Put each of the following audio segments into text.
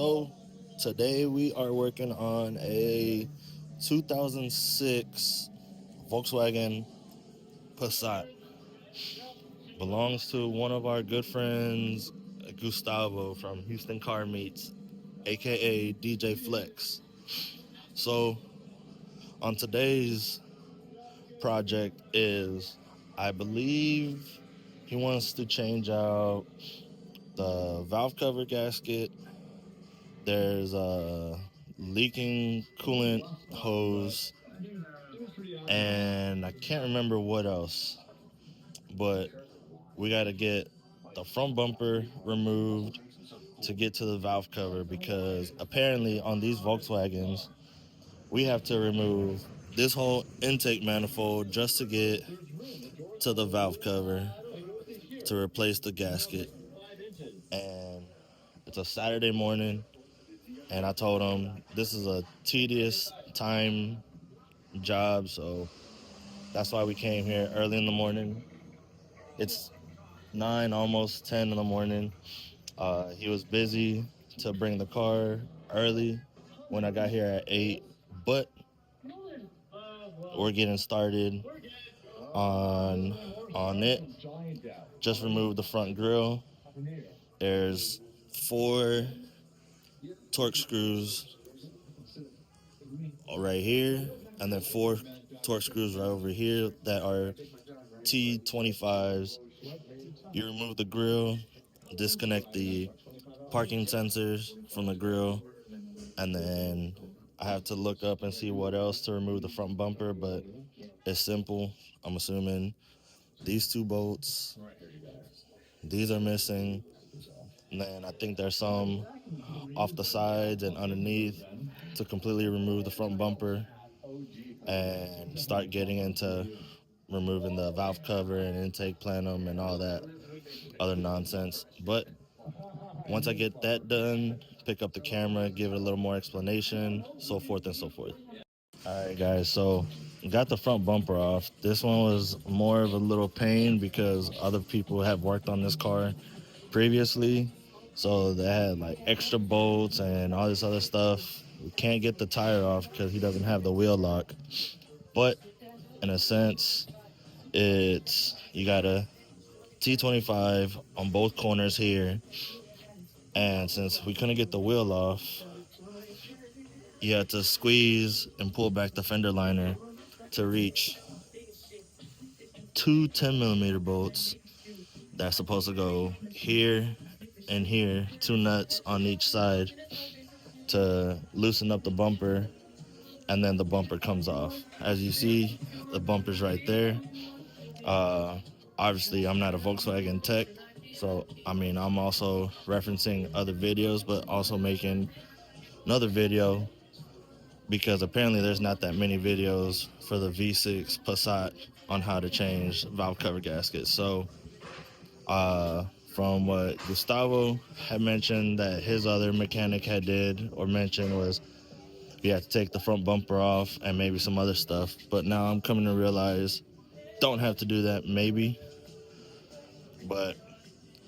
So today we are working on a 2006 Volkswagen Passat. Belongs to one of our good friends, Gustavo from Houston Car Meets, aka DJ Flex. So on today's project is, I believe he wants to change out the valve cover gasket. There's a leaking coolant hose, and I can't remember what else. But we got to get the front bumper removed to get to the valve cover, because apparently on these Volkswagens we have to remove this whole intake manifold just to get to the valve cover to replace the gasket. And it's a Saturday morning, and I told him this is a tedious time job, so that's why we came here early in the morning. It's 9, almost 10 in the morning. He was busy to bring the car early when I got here at 8, but we're getting started on it. Just removed the front grille. There's 4 torque screws right here, and then 4 torque screws right over here that are T25s. You remove the grill, disconnect the parking sensors from the grill, and then I have to look up and see what else to remove the front bumper, but it's simple. I'm assuming these 2 bolts, these are missing, and then I think there's some off the sides and underneath to completely remove the front bumper and start getting into removing the valve cover and intake plenum and all that other nonsense. But once I get that done, pick up the camera, give it a little more explanation, so forth and so forth. All right, guys, so got the front bumper off. This one was more of a little pain because other people have worked on this car previously, so they had like extra bolts and all this other stuff. We can't get the tire off because he doesn't have the wheel lock, but in a sense, it's, you got a T25 on both corners here, and since we couldn't get the wheel off, you had to squeeze and pull back the fender liner to reach 2 10mm bolts that's supposed to go here and here, 2 nuts on each side to loosen up the bumper, and then the bumper comes off. As you see, the bumper's right there. Uh, Obviously, I'm not a Volkswagen tech, so I'm also referencing other videos, but also making another video because apparently there's not that many videos for the V6 Passat on how to change valve cover gaskets. So from what Gustavo had mentioned that his other mechanic had did or mentioned was you have to take the front bumper off and maybe some other stuff. But now I'm coming to realize don't have to do that maybe. But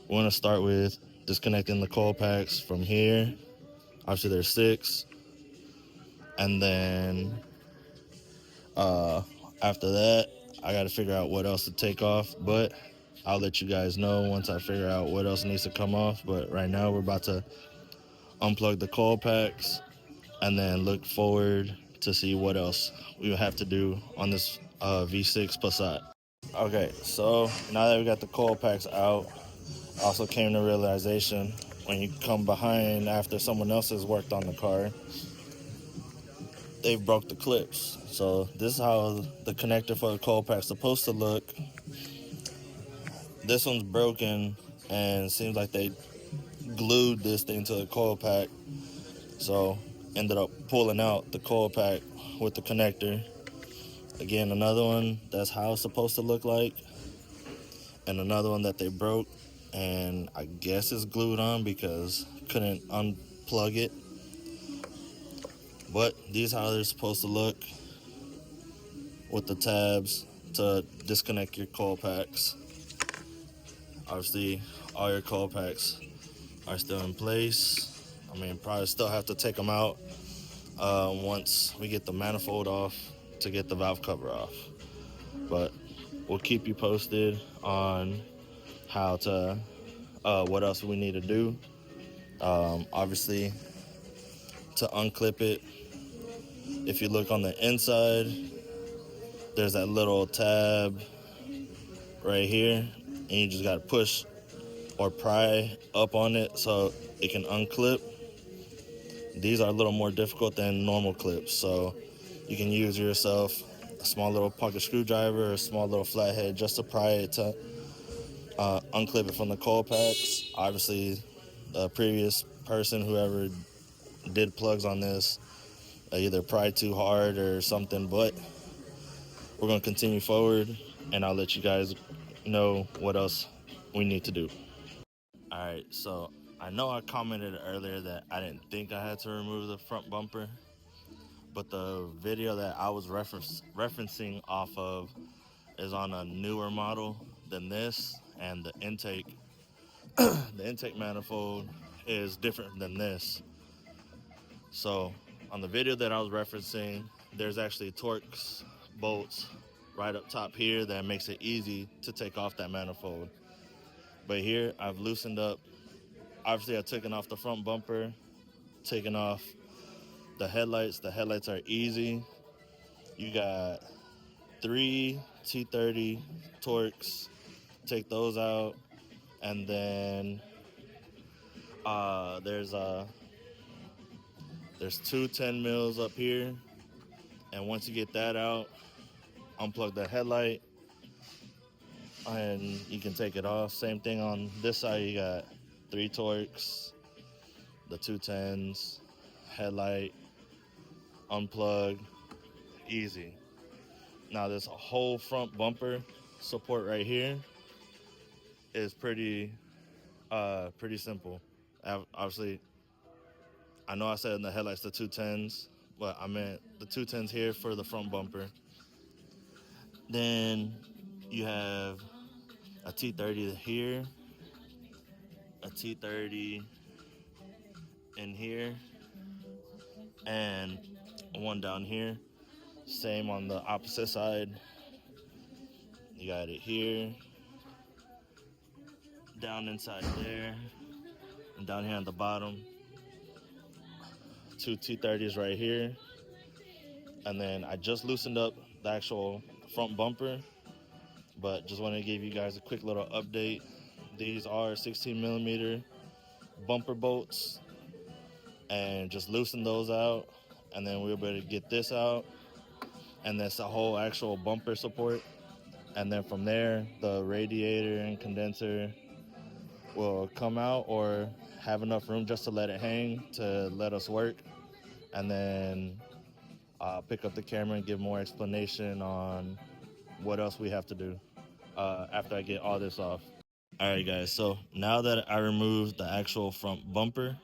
we're going to start with disconnecting the coil packs from here. Obviously there's 6. And then after that, I got to figure out what else to take off. But I'll let you guys know once I figure out what else needs to come off. But right now we're about to unplug the coil packs and then look forward to see what else we will have to do on this V6 Passat. Okay, so now that we got the coil packs out, I also came to realization when you come behind after someone else has worked on the car, they've broke the clips. So this is how the connector for the coil pack is supposed to look. This one's broken and it seems like they glued this thing to the coil pack. So ended up pulling out the coil pack with the connector. Again, another one, that's how it's supposed to look like. And another one that they broke, and I guess it's glued on because couldn't unplug it. But these are how they're supposed to look with the tabs to disconnect your coil packs. Obviously, all your coil packs are still in place. I mean, probably still have to take them out once we get the manifold off to get the valve cover off. But we'll keep you posted on how to, what else we need to do. Obviously, to unclip it, if you look on the inside, there's that little tab right here, and you just got to push or pry up on it so it can unclip. These are a little more difficult than normal clips, so you can use yourself a small little pocket screwdriver or a small little flathead just to pry it to unclip it from the coil packs. Obviously, the previous person, whoever did plugs on this, either pried too hard or something, but we're going to continue forward, and I'll let you guys know what else we need to do. All right, so I know I commented earlier that I didn't think I had to remove the front bumper, but the video that I was referencing off of is on a newer model than this, and the intake manifold is different than this. So on the video that I was referencing, there's actually Torx bolts right up top here that makes it easy to take off that manifold. But here I've loosened up. Obviously I've taken off the front bumper, taken off the headlights. The headlights are easy. You got 3 T30 Torx. Take those out, and then there's 2 10 mils up here, and once you get that out, unplug the headlight, and you can take it off. Same thing on this side. You got 3 Torx, the 2 10s, headlight, unplug, easy. Now this whole front bumper support right here is pretty simple. Obviously, I know I said in the headlights the 2 10s, but I meant the 2 10s here for the front bumper. Then you have a T30 here, a T30 in here, and one down here. Same on the opposite side. You got it here, down inside there, and down here on the bottom. 2 T30s right here. And then I just loosened up the actual front bumper, but just want to give you guys a quick little update. These are 16 millimeter bumper bolts, and just loosen those out, and then we'll be able to get this out, and that's the whole actual bumper support. And then from there, the radiator and condenser will come out or have enough room just to let it hang to let us work. And then pick up the camera and give more explanation on what else we have to do after I get all this off. All right, guys, so now that I removed the actual front bumper,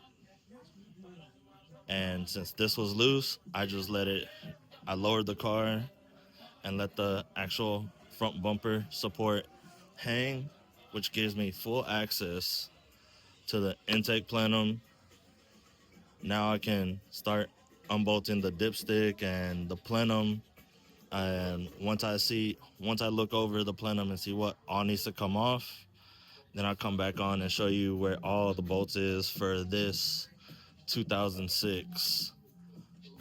and since this was loose, I lowered the car and let the actual front bumper support hang, which gives me full access to the intake plenum. Now I can start unbolting the dipstick and the plenum. And once I look over the plenum and see what all needs to come off, then I'll come back on and show you where all the bolts is for this 2006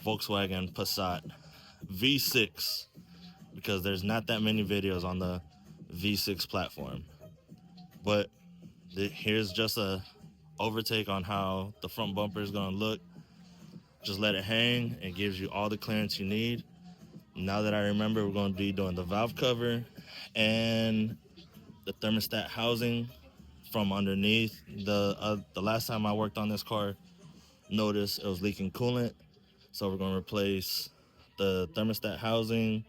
Volkswagen Passat V6, because there's not that many videos on the V6 platform. But here's just a overtake on how the front bumper is going to look. Just let it hang. It gives you all the clearance you need. Now that I remember, we're going to be doing the valve cover and the thermostat housing from underneath. The last time I worked on this car, noticed it was leaking coolant, so we're going to replace the thermostat housing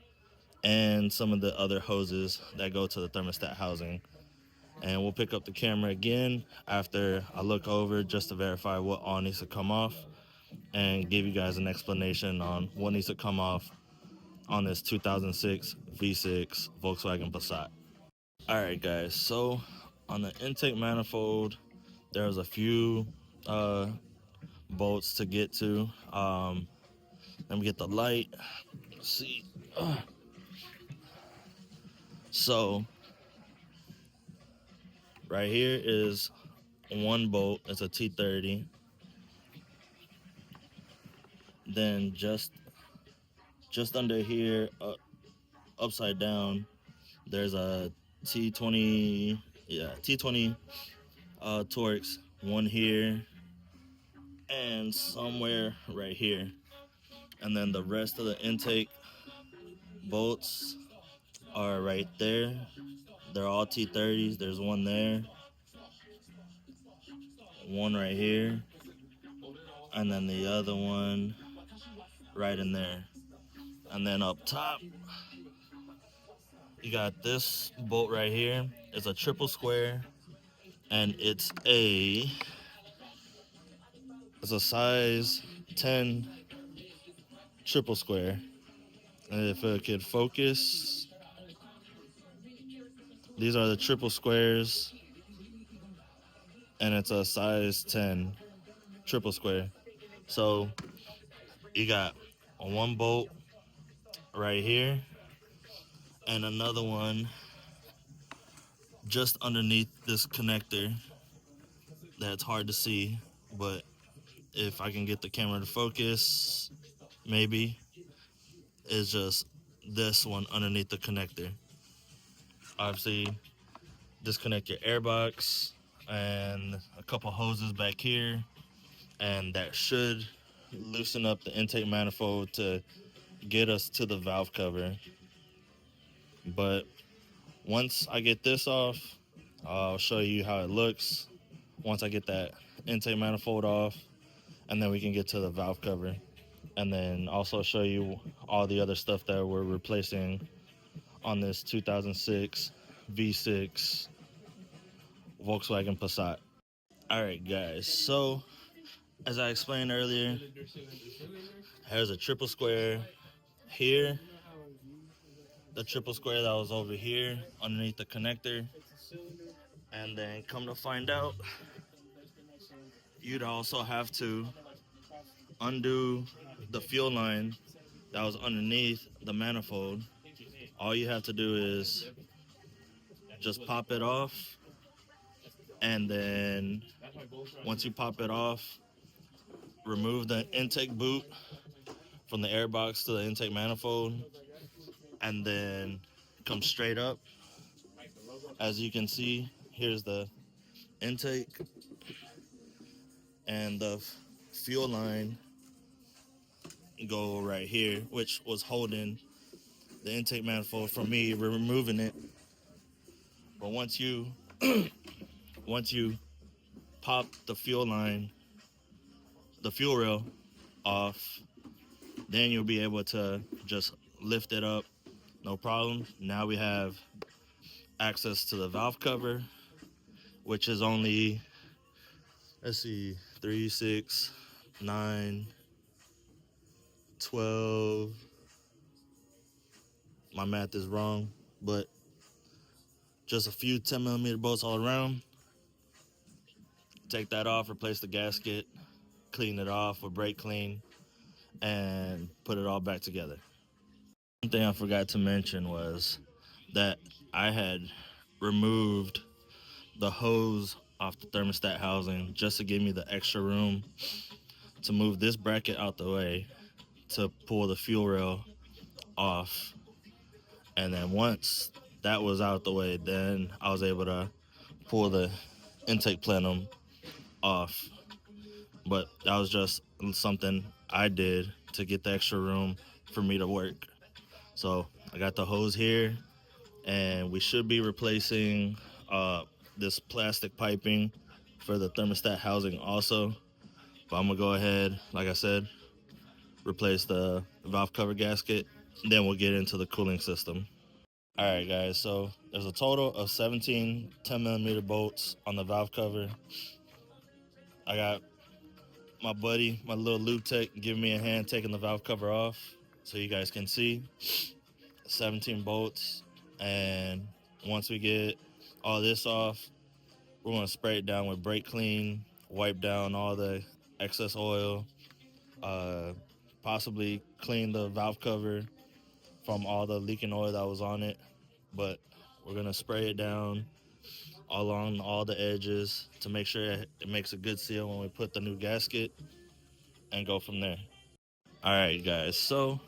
and some of the other hoses that go to the thermostat housing. And we'll pick up the camera again after I look over just to verify what all needs to come off and give you guys an explanation on what needs to come off on this 2006 V6 Volkswagen Passat. All right, guys, so on the intake manifold, there's a few bolts to get to. Let me get the light. See. So right here is one bolt. It's a T30. Then just under here, upside down, there's a T20. Yeah, T20 Torx. One here and somewhere right here. And then the rest of the intake bolts are right there. They're all T30s. There's one there, one right here, and then the other one right in there. And then up top, you got this bolt right here. It's a triple square, and it's a size 10 triple square. And if it could focus, these are the triple squares, and it's a size 10 triple square. So you got one bolt right here and another one just underneath this connector that's hard to see, but if I can get the camera to focus, maybe, it's just this one underneath the connector. Obviously, disconnect your airbox and a couple hoses back here, and that should loosen up the intake manifold to get us to the valve cover. But once I get this off, I'll show you how it looks once I get that intake manifold off, and then we can get to the valve cover, and then also show you all the other stuff that we're replacing on this 2006 V6 Volkswagen Passat. All right, guys, so as I explained earlier, there's a triple square here, the triple square that was over here underneath the connector, and then come to find out, you'd also have to undo the fuel line that was underneath the manifold. All you have to do is just pop it off, and then once you pop it off, remove the intake boot from the airbox to the intake manifold, and then come straight up. As you can see, here's the intake, and the fuel line go right here, which was holding the intake manifold from me removing it. But once you pop the fuel line, the fuel rail off, then you'll be able to just lift it up, no problem. Now we have access to the valve cover, which is only, let's see, 3, 6, 9, 12. My math is wrong, but just a few 10mm bolts all around. Take that off, replace the gasket, clean it off with brake clean, and put it all back together. One thing I forgot to mention was that I had removed the hose off the thermostat housing just to give me the extra room to move this bracket out the way to pull the fuel rail off. And then once that was out the way, then I was able to pull the intake plenum off. But that was just something I did to get the extra room for me to work. So I got the hose here, and we should be replacing this plastic piping for the thermostat housing also. But I'm gonna go ahead, like I said, replace the valve cover gasket, then we'll get into the cooling system. All right, guys, so there's a total of 17 10mm bolts on the valve cover. I got my buddy, my little lube tech, giving me a hand taking the valve cover off so you guys can see. 17 bolts, and once we get all this off, we're going to spray it down with brake clean, wipe down all the excess oil, uh, possibly clean the valve cover from all the leaking oil that was on it. But we're gonna spray it down along all the edges to make sure it makes a good seal when we put the new gasket, and go from there. All right, guys. So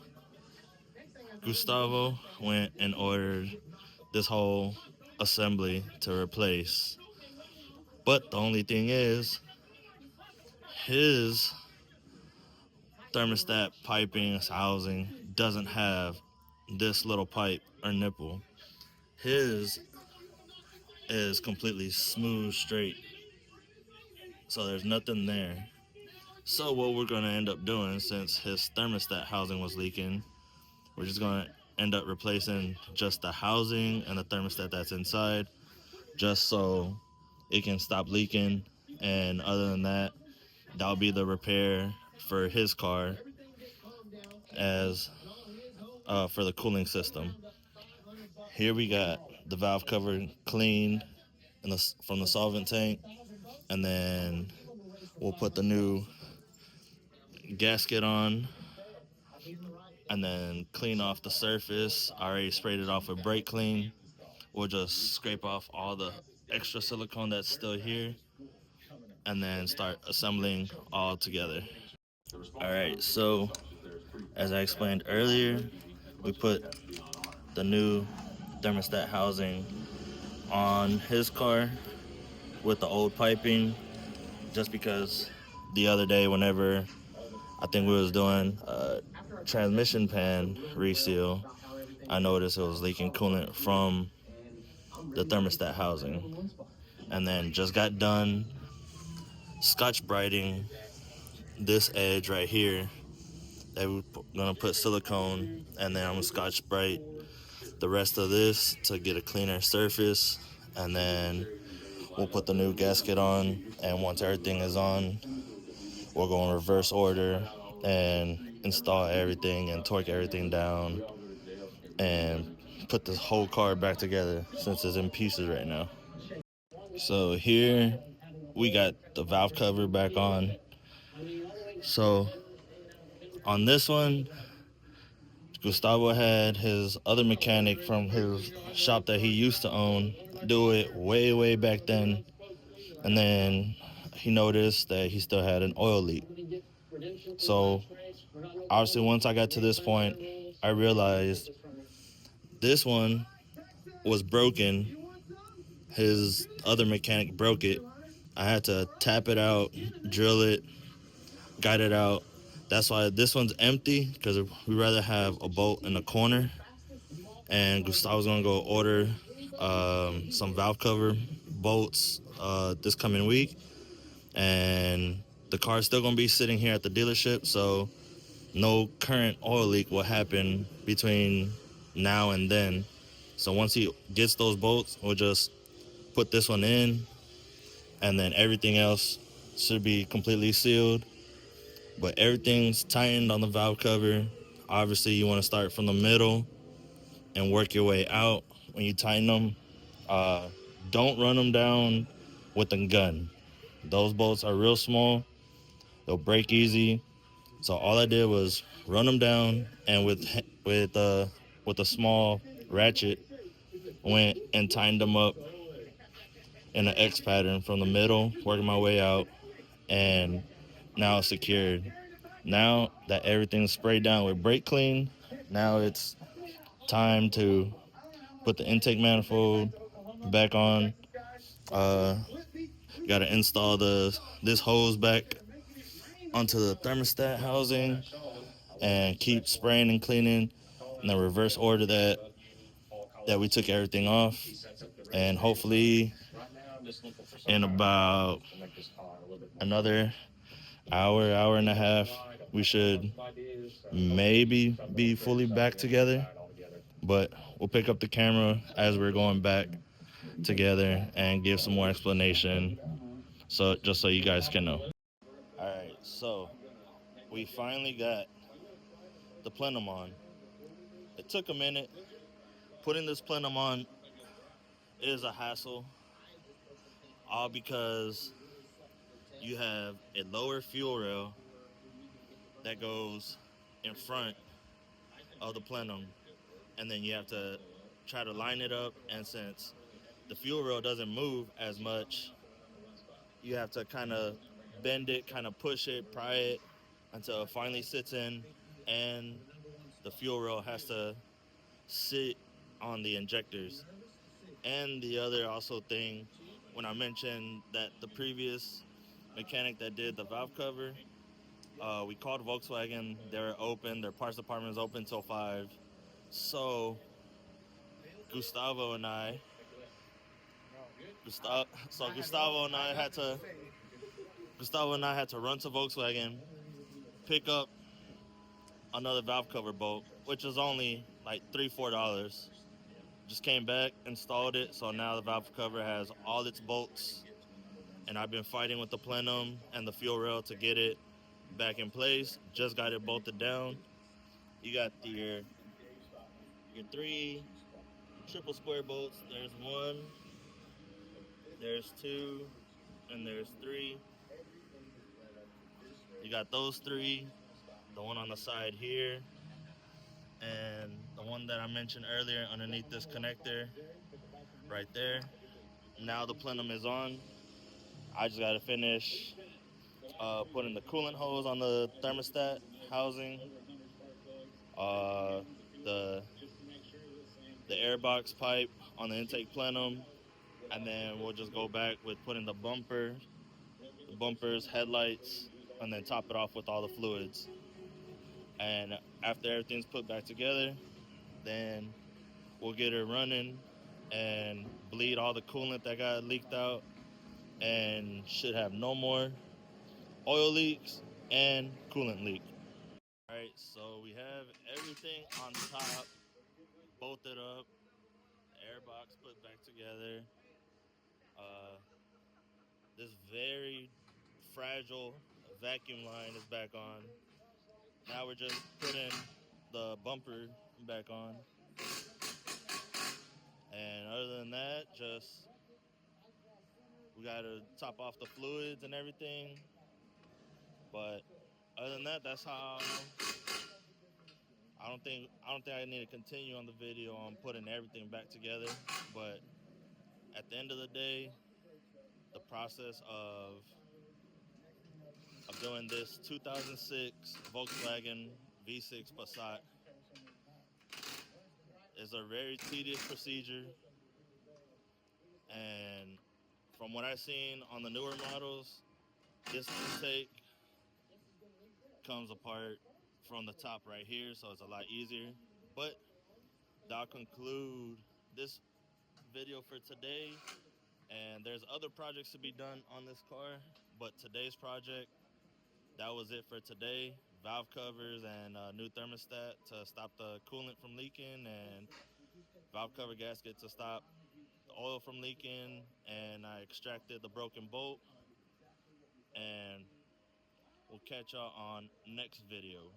Gustavo went and ordered this whole assembly to replace. But the only thing is, his thermostat piping housing doesn't have this little pipe or nipple. His is completely smooth, straight, so there's nothing there. So what we're gonna end up doing, since his thermostat housing was leaking, we're just gonna end up replacing just the housing and the thermostat that's inside, just so it can stop leaking. And other than that, that'll be the repair for his car, as for the cooling system. Here we got the valve cover cleaned from the solvent tank, and then we'll put the new gasket on, and then clean off the surface. I already sprayed it off with brake clean. We'll just scrape off all the extra silicone that's still here, and then start assembling all together. All right, so as I explained earlier, we put the new thermostat housing on his car with the old piping, just because the other day, whenever I think we was doing a transmission pan reseal, I noticed it was leaking coolant from the thermostat housing. And then just got done scotch brighting this edge right here. That we're gonna put silicone, and then I'm gonna scotch bright the rest of this to get a cleaner surface, and then we'll put the new gasket on. And once everything is on, we'll go in reverse order and install everything and torque everything down and put this whole car back together, since it's in pieces right now. So here we got the valve cover back on. So on this one, Gustavo had his other mechanic from his shop that he used to own do it way back then, and then he noticed that he still had an oil leak. So obviously, once I got to this point, I realized this one was broken. His other mechanic broke it. I had to tap it out, drill it, guide it out. That's why this one's empty, because we rather have a bolt in the corner. And Gustavo's gonna go order some valve cover bolts this coming week, and the car's still gonna be sitting here at the dealership, so no current oil leak will happen between now and then. So once he gets those bolts, we'll just put this one in, and then everything else should be completely sealed. But everything's tightened on the valve cover. Obviously, you want to start from the middle and work your way out. When you tighten them, don't run them down with a gun. Those bolts are real small. They'll break easy. So all I did was run them down, and with a small ratchet, went and tightened them up in an X pattern from the middle, working my way out, and now it's secured. Now that everything's sprayed down with brake clean, now it's time to put the intake manifold back on. Got to install this hose back onto the thermostat housing, and keep spraying and cleaning in the reverse order that we took everything off. And hopefully in about another hour and a half, we should maybe be fully back together. But we'll pick up the camera as we're going back together and give some more explanation, so just so you guys can know. All right, so we finally got the plenum on. It took a minute. Putting this plenum on is a hassle, all because you have a lower fuel rail that goes in front of the plenum, and then you have to try to line it up. And since the fuel rail doesn't move as much, you have to kind of bend it, kind of push it, pry it until it finally sits in, and the fuel rail has to sit on the injectors. And the other also thing, when I mentioned that the previous mechanic that did the valve cover, we called Volkswagen. They're open. Their parts department is open till 5. So Gustavo and I, Gustavo and I had to run to Volkswagen, pick up another valve cover bolt, which is only like $3-4. Just came back, installed it, so now the valve cover has all its bolts, and I've been fighting with the plenum and the fuel rail to get it back in place. Just got it bolted down. You got your 3 triple square bolts. There's 1, there's 2, and there's 3. You got those 3, the one on the side here, and the one that I mentioned earlier underneath this connector right there. Now the plenum is on. I just got to finish putting the coolant hose on the thermostat housing, uh, the the airbox pipe on the intake plenum, and then we'll just go back with putting the bumpers, headlights, and then top it off with all the fluids. And after everything's put back together, then we'll get it running and bleed all the coolant that got leaked out, and should have no more oil leaks and coolant leak. All right, so we have everything on top bolted up, the airbox put back together. Uh, this very fragile vacuum line is back on. Now we're just putting the bumper back on. And other than that, just we gotta top off the fluids and everything. But other than that, that's how I don't think I need to continue on the video on putting everything back together. But at the end of the day, the process of doing this 2006 Volkswagen V6 Passat is a very tedious procedure, and from what I've seen on the newer models, this intake comes apart from the top right here, so it's a lot easier. But that'll conclude this video for today, and there's other projects to be done on this car, but today's project, that was it for today. Valve covers and new thermostat to stop the coolant from leaking, and valve cover gasket to stop the oil from leaking, and I extracted the broken bolt, and we'll catch y'all on next video.